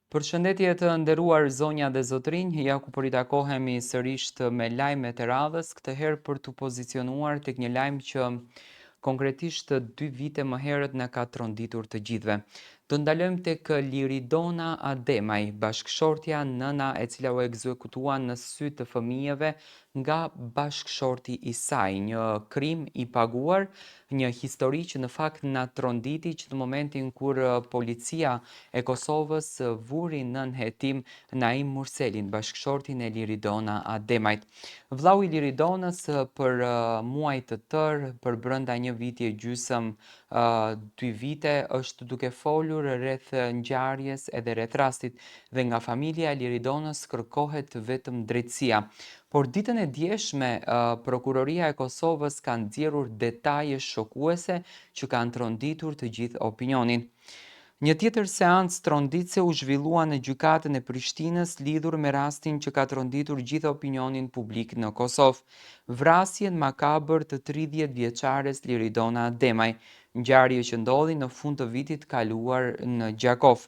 Përshëndetje të nderuar zonja dhe zotrinj, ja ku po ritakohemi sërish me lajme të radhës, këtë herë për të pozicionuar tek një lajm që konkretisht 2 vite më herët na ka tronditur të gjithëve. Do ndalojmë tek Liridona Ademaj, bashkëshortja nëna e cila u ekzekutua në sy të fëmijëve nga bashkëshorti i saj, një krim i paguar, një histori që në fakt na tronditi që në momentin kur policia e Kosovës vuri nën hetim Naim Murselin, bashkëshortin e Liridona Ademajt. Vllau i Liridonës për muaj të tërë, për brenda një viti e gjysëm, 2 vite, është duke folur rreth ngjarjes edhe rreth rastit dhe nga familja e Liridonës kërkohet vetëm drejtësia. Por ditën e djeshme, Prokuroria e Kosovës ka nxjerrur detaje shokuese që kanë tronditur të gjithë opinionin. Një tjetër seancë tronditse u zhvillua në gjykatën e Prishtinës lidhur me rastin që ka tronditur gjithë opinionin publik në Kosovë, vrasjen makabër të 30 vjeçares Liridona Ademaj, ngjarje që ndodhi në fund të vitit kaluar në Gjakov.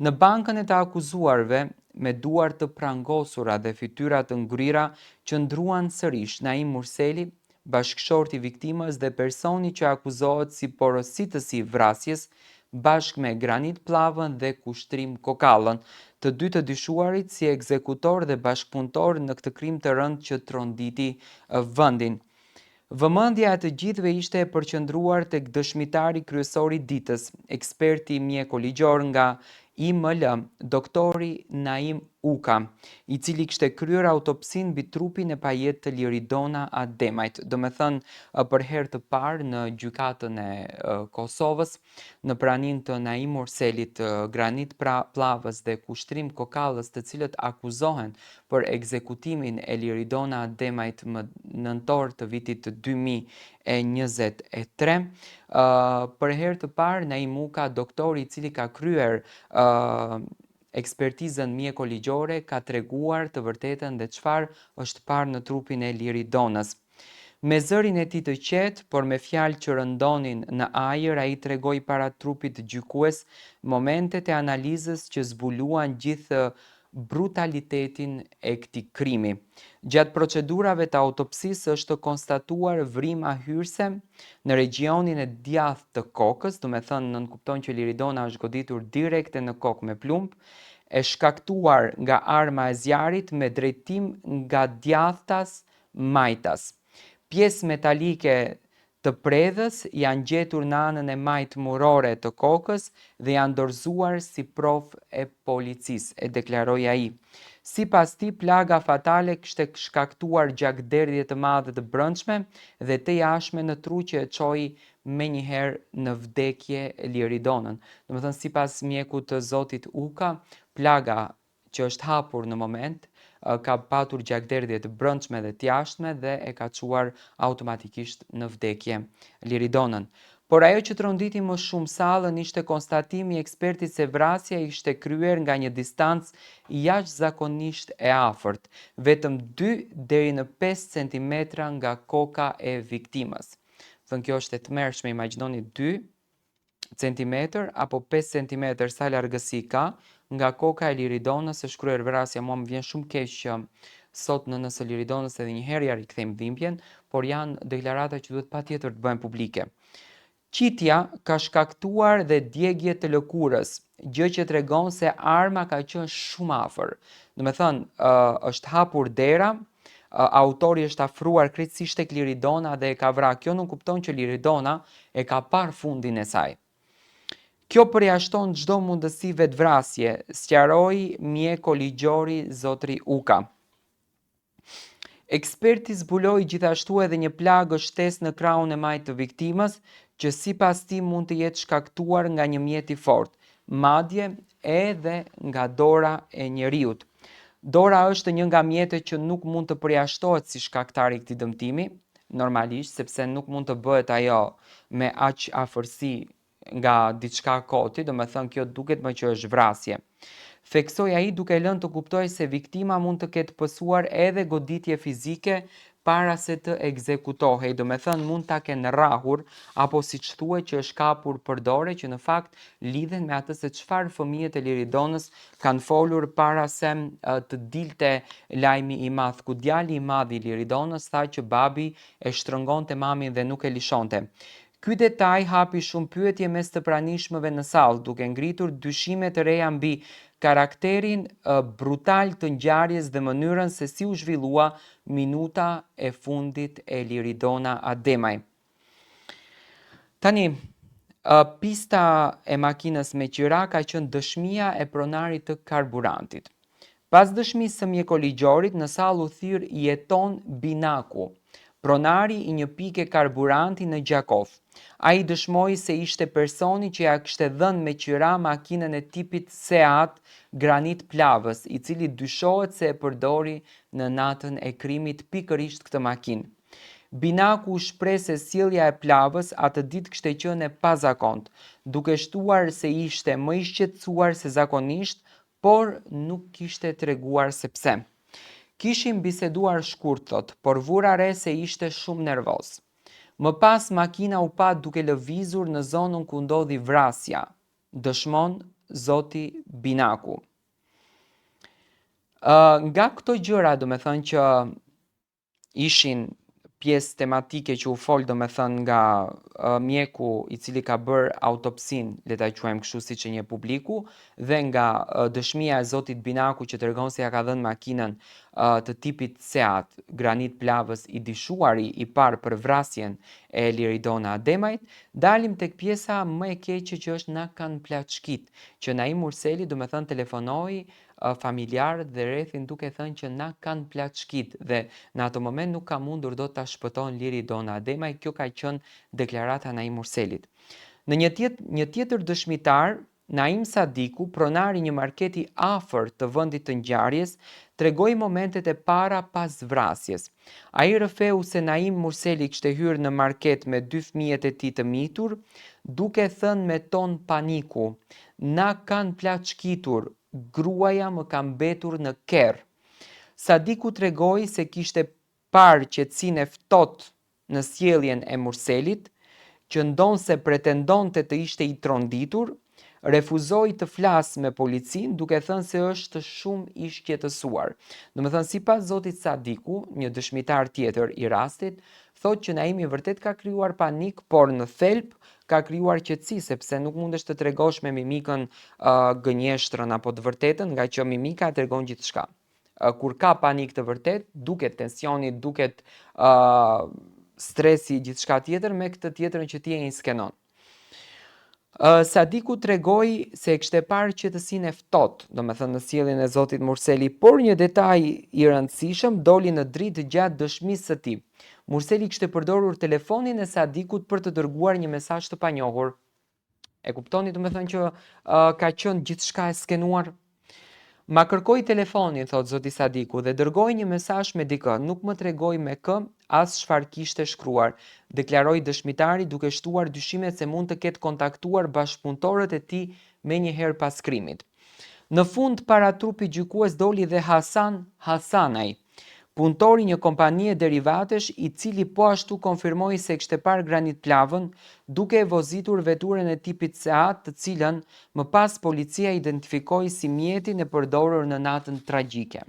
Në bankën e të akuzuarve, me duar të prangosura dhe fytyra të ngryra, qëndruan sërish Naim Murseli, bashkëshorti i viktimës dhe personi që akuzohet si porositësi i vrasjes, bashkë me Granit Plavën dhe Kushtrim Kokallën, të dy të dyshuarit si ekzekutor dhe bashkëpunëtor në këtë krim të rënd që tronditi vendin. Vëmendja e të gjithëve ishte e përqendruar tek dëshmitari kryesor i ditës, eksperti mjekoligjor nga IML, doktori Naim Uka, i cili kishte kryer autopsinë mbi trupin e pajet të Liridona Ademajt. Do me thënë për herë të parë në gjykatën e Kosovës, në praninë të Naim Murselit, Granit Plavës dhe Kushtrim Kokallës, të cilët akuzohen për ekzekutimin e Liridona Ademajt më nëntor të vitit 2023. Për herë të parë, Naim Uka, doktori i cili ka kryer ekspertizën mjekoligjore, ka treguar të vërtetën dhe çfarë është parë në trupin e Liridonës. Me zërin e tij të qetë, por me fjalë që rëndonin në ajër, ai tregoi para trupit gjykues momentet e analizës që zbuluan gjithë brutalitetin e këtij krimi. Gjatë procedurave të autopsisë është konstatuar vrima hyrëse në regionin e djathtë të kokës, do me thënë nënkupton që Liridona është goditur direkte në kokë me plumb, e shkaktuar nga arma e zjarit me drejtim nga djathtas majtas. Pjesë metalike të predhës janë gjetur në anën e majtë murore të kokës dhe janë dorëzuar si provë e policisë, e deklaroi ai. Sipas tij, plaga fatale kishte shkaktuar gjakderdhje të madhe të brendshme dhe të jashtme në tru që e çoi menjëherë në vdekje Liridonën. Domethënë, sipas mjekut të zotit Uka, plaga që është hapur në moment ka patur gjakderdhje të brendshme dhe të jashtme dhe e ka çuar automatikisht në vdekje Liridonën. Por ajo që tronditi më shumë sallën ishte konstatimi i ekspertit se vrasja ishte kryer nga një distancë jashtëzakonisht e afërt, vetëm 2 deri në 5 cm nga koka e viktimës. Thënë, kjo është e tmerrshme, imagjinoni 2 cm apo 5 cm sa largësi ka nga koka e Liridonës. Është kryer vrasja. Mua më vjen shumë keq që sot nënës së Liridonës edhe një herë ja rikthejmë dhimbjen, por janë deklarata që duhet patjetër të bëhen publike. Qitja ka shkaktuar dhe djegje të lëkurës, gjë që tregon se arma ka qenë shumë afër. Do me thënë, është hapur dera, autori është afruar krejtësisht tek Liridona dhe e ka vrarë. Kjo nuk kupton që Liridona e ka parë fundin e saj. Kjo përjashton çdo mundësi vetvrasje, sqaroi mjekoligjori zotri Uka. Eksperti zbuloi gjithashtu edhe një plagë shtesë në krahun e majtë të viktimës, që sipas tij mund të jetë shkaktuar nga një mjet i fortë, madje edhe nga dora e njeriut. Dora është një nga mjetet që nuk mund të përjashtohet si shkaktar i këtij dëmtimi, normalisht, sepse nuk mund të bëhet ajo me aq afërsi nga diçka koti, do me thënë kjo duket më që është vrasje. Theksoi ai duke lënë të kuptojë se viktima mund të ketë pësuar edhe goditje fizike para se të ekzekutohej, do me thënë mund ta kenë rrahur, apo si që thuhet që është kapur përdore, që në fakt lidhen me atë se çfarë fëmijët e Liridonës kanë folur para se të dilte lajmi i madh, ku djali i madh i Liridonës tha që babi e shtrëngonte mamin dhe nuk e lishonte. Ky detaj hapi shumë pyetje mes të pranishmëve në sallë, duke ngritur dyshime të reja mbi karakterin brutal të ngjarjes dhe mënyrën se si u zhvillua minuta e fundit e Liridona Ademaj. Tani, pista e makinës me qira ka qenë dëshmia e pronarit të karburantit. Pas dëshmisë së mjekoligjiorit, në sallë u thirr Jeton Binaku, pronari i një pike karburanti në Gjakov. Ai dëshmoi se ishte personi që ja kishte dhënë me qira makinën e tipit Seat Granit Plavës, i cili dyshohet se e përdori në natën e krimit pikërisht këtë makinë. Binaku shpreh se sjellja e Plavës atë ditë kishte qenë e pazakontë, duke shtuar se ishte më i shqetësuar se zakonisht, por nuk kishte treguar se pse. Kishim biseduar shkurt, thot, por vura re se ishte shumë nervoz. Më pas makina u pa duke lëvizur në zonën ku ndodhi vrasja, dëshmon zoti Binaku. Nga këto gjëra, do me thënë që ishin pjesë tematike që u fol, do me thënë nga mjeku i cili ka bërë autopsin, le ta quajmë kështu siç e njeh publiku, dhe nga dëshmia e zotit Binaku që tregon se ja ka dhënë makinën të tipit Seat Granit Plavës, i dishuari i parë për vrasjen e Liridona Ademajt, dalim tek pjesa më e keqe që është na kanë plaçkit, që Naim Murseli, do me thënë, telefonoi familjarët dhe rrethin duke thënë që na kanë plaçkit dhe në ato moment nuk ka mundur do ta shpëton Liridona Ademaj. Kjo ka qenë deklarata Naim Murselit. Në një tjetër dëshmitar, Naim Sadiku, pronari një marketi afër të vendit të ngjarjes, tregoi momentet e para pas vrasjes. Ai rrëfeu se Naim Murseli kishte hyrë në market me 2 fëmijët e tij të mitur, duke thënë me ton paniku: "Na kanë plaçkitur, gruaja më ka mbetur në kerr." Sadiku tregoi se kishte parë qetësinë e ftohtë në sjelljen e Murselit, që ndonse pretendonte të ishte i tronditur, refuzoi të flasë me policin duke thënë se është shumë i shqetësuar. Do me thënë, sipas zotit Sadiku, një dëshmitar tjetër i rastit, thotë që Naimi vërtet ka krijuar panik, por në thelb ka krijuar qetësi, sepse nuk mundesh të tregosh me mimikën gënjeshtrën apo të vërtetën, nga që mimika tregon gjithçka. Kur ka panik të vërtet, duket tensioni, duket stresi, gjithçka tjetër, me këtë tjetrën që ti e inskenon. Sadiku tregoi se kishte parë qetësinë e ftohtë, do me thënë në sjelljen e zotit Murseli, por një detaj i rëndësishëm doli në dritë gjatë dëshmisë së tij. Murseli kishte përdorur telefonin e Sadikut për të dërguar një mesazh të panjohur. E kuptoni, do me thënë që ka qenë gjithçka e skenuar. Ma kërkoi telefonin, thot zoti Sadiku, dhe dërgoi një mesazh me dikë, nuk më tregoi me kë as çfarë kishte shkruar, deklaroi dëshmitari duke shtuar dyshimet se mund të ketë kontaktuar bashkëpunëtorët e tij menjëherë pas krimit. Në fund, para trupit gjykues doli dhe Hasan Hasanaj, punëtori një kompanie derivatesh, i cili po ashtu konfirmoi se kishte parë Granit Plavën duke vozitur veturën e tipit Seat, të cilën më pas policia identifikoi si mjetin e përdorur në natën tragjike.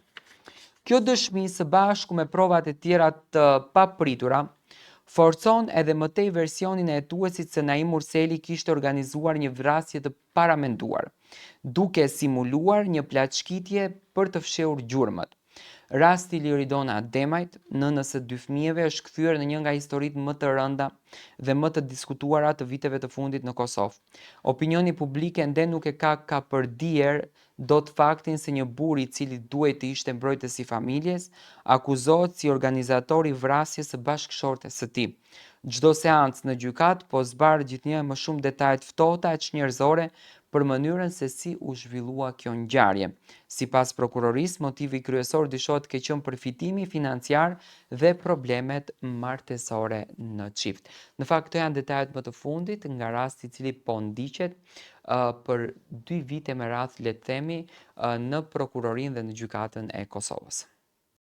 Kjo dëshmi, së bashku me provat e tjera të papritura, forcon edhe më tej versionin e hetuesit se Naim Murseli kishte organizuar një vrasje të paramenduar, duke simuluar një plaçkitje për të fshehur gjurmët. Rasti Liridona Ademajt, nënës së 2 fëmijëve, është kthyer në një nga historitë më të rënda dhe më të diskutuara të viteve të fundit në Kosovë. Opinioni publik ende nuk e ka kapërdier dot faktin se një burr i cili duhet të ishte mbrojtës i familjes, akuzohet si organizator i vrasjes së bashkëshortes së tij. Çdo seancë në gjykat po zbar gjithnjë më shumë detaje të ftohta e njerëzore për mënyrën se si u zhvillua kjo ngjarje. Sipas prokurorisë, motivi kryesor dyshohet të ketë qenë përfitimi financiar dhe problemet martesore në çift. Në fakt, këto janë detajet më të fundit nga rasti i cili po ndiqet për 2 vite me radhë, le të themi, në prokurorinë dhe në gjykatën e Kosovës.